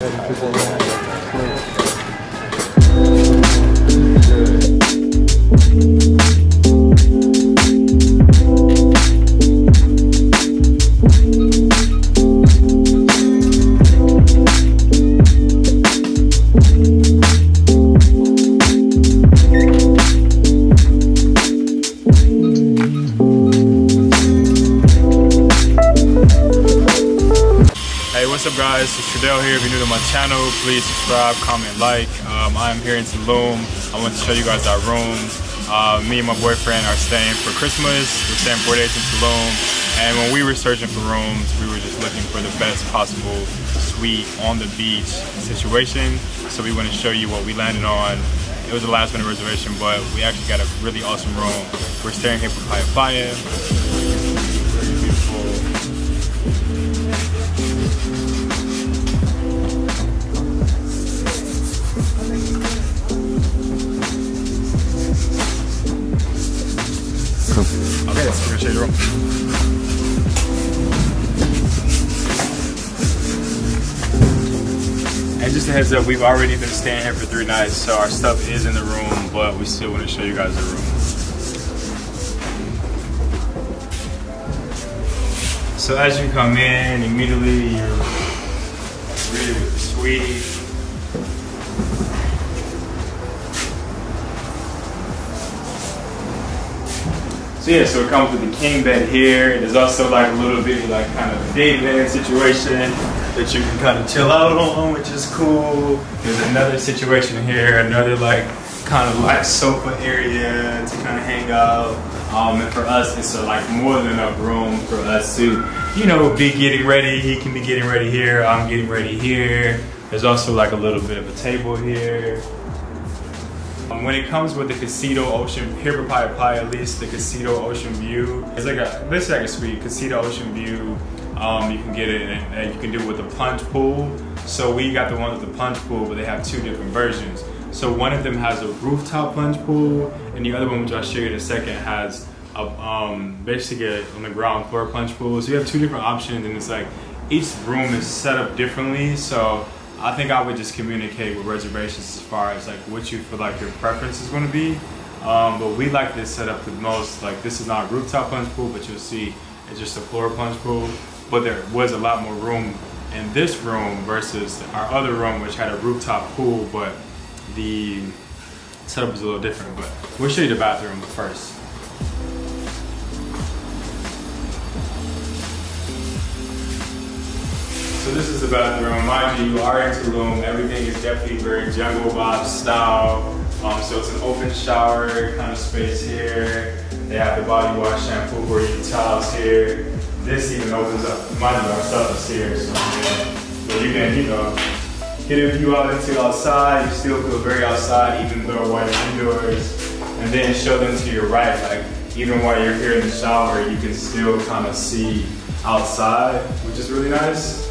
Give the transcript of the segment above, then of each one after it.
What's up guys, it's Trudell here. If you're new to my channel, please subscribe, comment, like. I'm here in Tulum. I want to show you guys our rooms. Me and my boyfriend are staying for Christmas. We're staying 4 days in Tulum. And when we were searching for rooms, we were just looking for the best possible suite on the beach situation. So we want to show you what we landed on. It was a last minute reservation, but we actually got a really awesome room. We're staying here at Papaya Playa. Very beautiful. Okay, let's go show you the room. And just a heads up, we've already been staying here for 3 nights, so our stuff is in the room, but we still want to show you guys the room. So as you come in, immediately you're greeted with the suite. So yeah, so it comes with the king bed here. There's also like a little bit like kind of a day bed situation that you can kind of chill out on, which is cool. There's another situation here, another like kind of like sofa area to kind of hang out. And for us, it's like more than enough room for us to, you know, be getting ready. He can be getting ready here. I'm getting ready here. There's also like a little bit of a table here. When it comes with the Casita Ocean, here Papaya Playa, at least the Casita Ocean View, it's like this is like a suite, Casita Ocean View. You can get it and you can do it with the Plunge Pool. So we got the one with the Plunge Pool, but they have 2 different versions. So one of them has a rooftop plunge pool, and the other one, which I'll show you in a second, has a, basically on the ground floor plunge pool. So you have 2 different options, and it's like each room is set up differently. So I think I would just communicate with reservations as far as like what you feel like your preference is going to be. But we like this setup the most. Like this is not a rooftop plunge pool, but you'll see it's just a floor plunge pool. But there was a lot more room in this room versus our other room, which had a rooftop pool, but the setup is a little different. But we'll show you the bathroom first. So this is the bathroom. Mind you, you are in Tulum. Everything is definitely very jungle vibe style. So it's an open shower kind of space here. They have the body wash, shampoo, or your towels here. This even opens up. Mind you, our stuff is here. So you can, you know, get a view out into outside. You still feel very outside, even though while you're indoors. And then show them to your right, like even while you're here in the shower, you can still kind of see outside, which is really nice.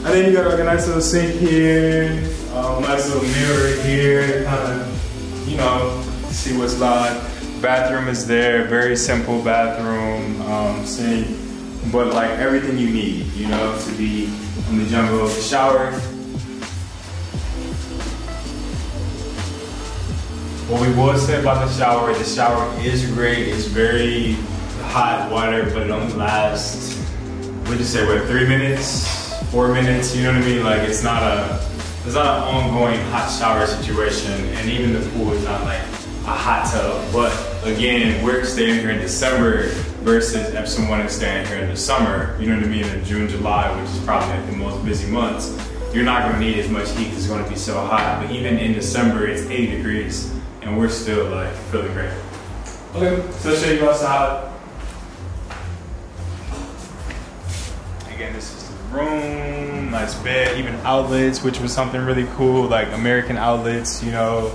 And then you got like a nice little sink here, nice little mirror here, kind of, you know, see what's live. Bathroom is there, very simple bathroom, sink, but like everything you need, you know, to be in the jungle. Shower. What we will say about the shower is great. It's very hot water, but it only lasts, what'd you say, what, 3 minutes? 4 minutes, you know what I mean? Like it's not an ongoing hot shower situation, and even the pool is not like a hot tub. But again, we're staying here in December versus if someone is staying here in the summer, you know what I mean, in June, July, which is probably like the most busy months, you're not gonna need as much heat because it's gonna be so hot. But even in December, it's 80 degrees and we're still like feeling great. Okay, so I'll show you outside. Again, this is the room, nice bed, even outlets, which was something really cool, like American outlets, you know,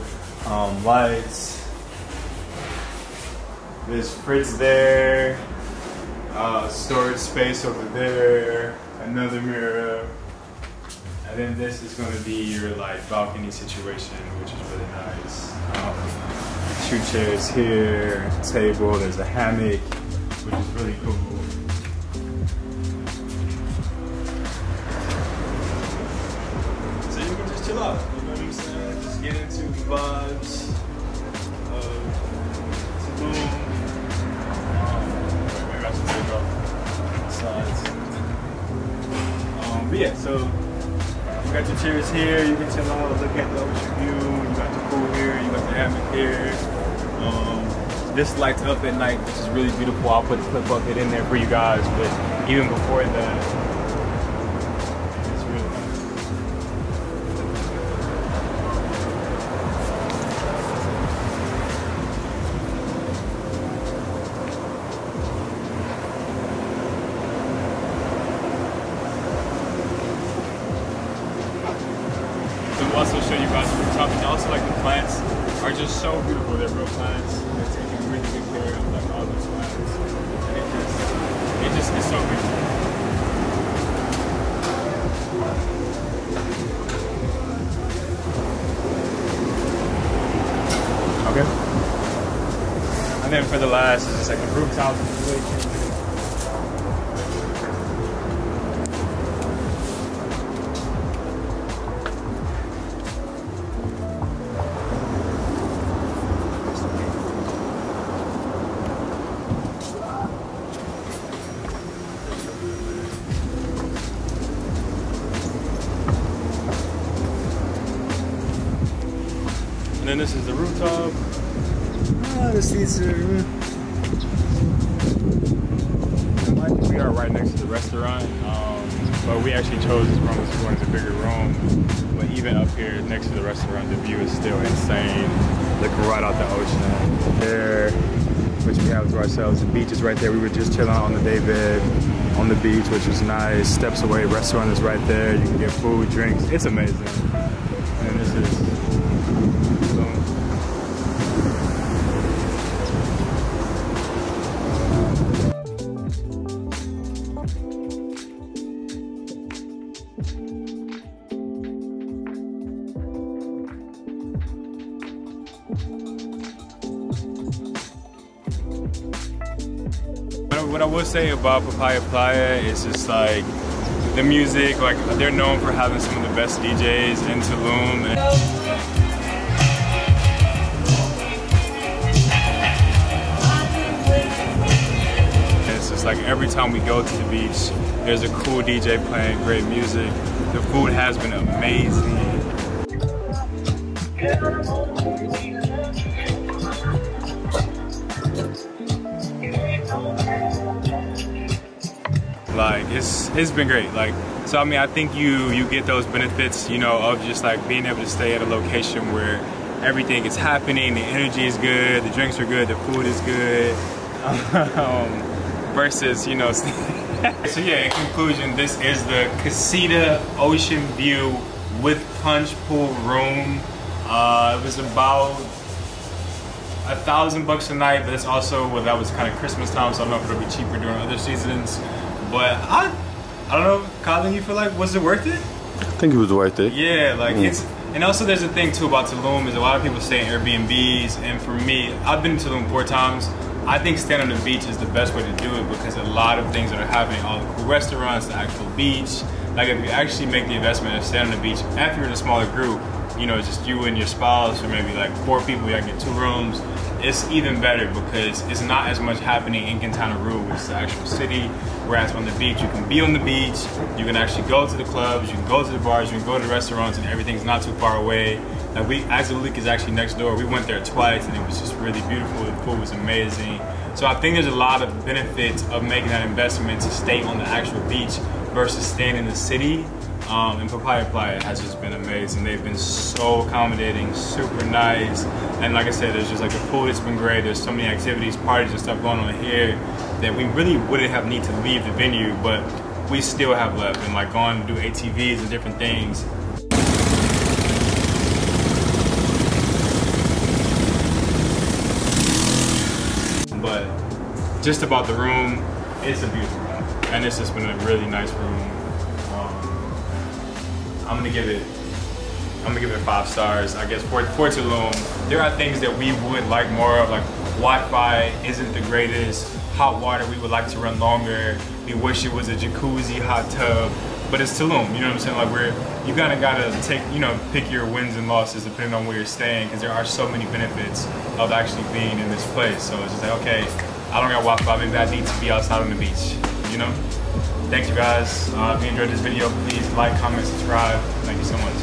lights. There's fridge there, storage space over there, another mirror, and then this is going to be your like balcony situation, which is really nice. 2 chairs here, table, there's a hammock, which is really cool. chill out. You know what I'm saying? Just get into the vibes of Tulum. Maybe I should take off the sides. But yeah, so you got your chairs here. You can chill out, look at the ocean view. You got the pool here. You got the hammock here. This lights up at night, which is really beautiful. I'll put a clip of it in there for you guys. But even before that. Also show you guys the rooftop, and also like the plants are just so beautiful. They're real plants. They're taking really good care of like all those plants, and it just is so beautiful. Okay. And then for the last, it's just like the rooftop situation. And then this is the rooftop. The seats are. I think we are right next to the restaurant, but we actually chose this room because we wanted a bigger room. But even up here next to the restaurant, the view is still insane. Looking right out the ocean there, which we have to ourselves. The beach is right there. We were just chilling on the daybed on the beach, which was nice. Steps away, restaurant is right there. You can get food, drinks. It's amazing. And this is. What I would say about Papaya Playa is just like the music, like they're known for having some of the best DJs in Tulum. And it's just like every time we go to the beach, there's a cool DJ playing great music. The food has been amazing. Like it's been great. Like, so I mean, I think you get those benefits, you know, of just like being able to stay at a location where everything is happening, the energy is good, the drinks are good, the food is good, versus, you know. So yeah, in conclusion, this is the Casita Ocean View with Plunge Pool room. It was about $1,000 a night, but it's also, well, that was kind of Christmas time, so I don't know if it'll be cheaper during other seasons. But I don't know, Colin, you feel like, was it worth it? I think it was worth it. Yeah, like it's, and also there's a thing too about Tulum is a lot of people stay in Airbnbs, and for me, I've been to Tulum 4 times. I think staying on the beach is the best way to do it because a lot of things that are happening, all the cool restaurants, the actual beach. Like if you actually make the investment of staying on the beach, after you're in a smaller group, you know, just you and your spouse, or maybe like 4 people, you gotta get 2 rooms. It's even better because it's not as much happening in Quintana Roo, which is the actual city. Whereas on the beach, you can be on the beach, you can actually go to the clubs, you can go to the bars, you can go to the restaurants, and everything's not too far away. Like Azalik is actually next door. We went there twice, and it was just really beautiful. The food was amazing. So I think there's a lot of benefits of making that investment to stay on the actual beach versus staying in the city. And Papaya Playa has just been amazing. They've been so accommodating, super nice. And like I said, there's just like the food has been great. There's so many activities, parties and stuff going on here that we really wouldn't have need to leave the venue, but we still have left and like going to do ATVs and different things. But just about the room, it's a beautiful room. And it's just been a really nice room. I'm gonna give it 5 stars. I guess for Tulum, there are things that we would like more of, like Wi-Fi isn't the greatest, hot water we would like to run longer, we wish it was a jacuzzi, hot tub, but it's Tulum. You know what I'm saying? Like you kind of gotta take, pick your wins and losses depending on where you're staying, because there are so many benefits of actually being in this place. So it's just like, okay, I don't got Wi-Fi, maybe I need to be outside on the beach. Thank you guys. If you enjoyed this video, please like, comment, subscribe. Thank you so much.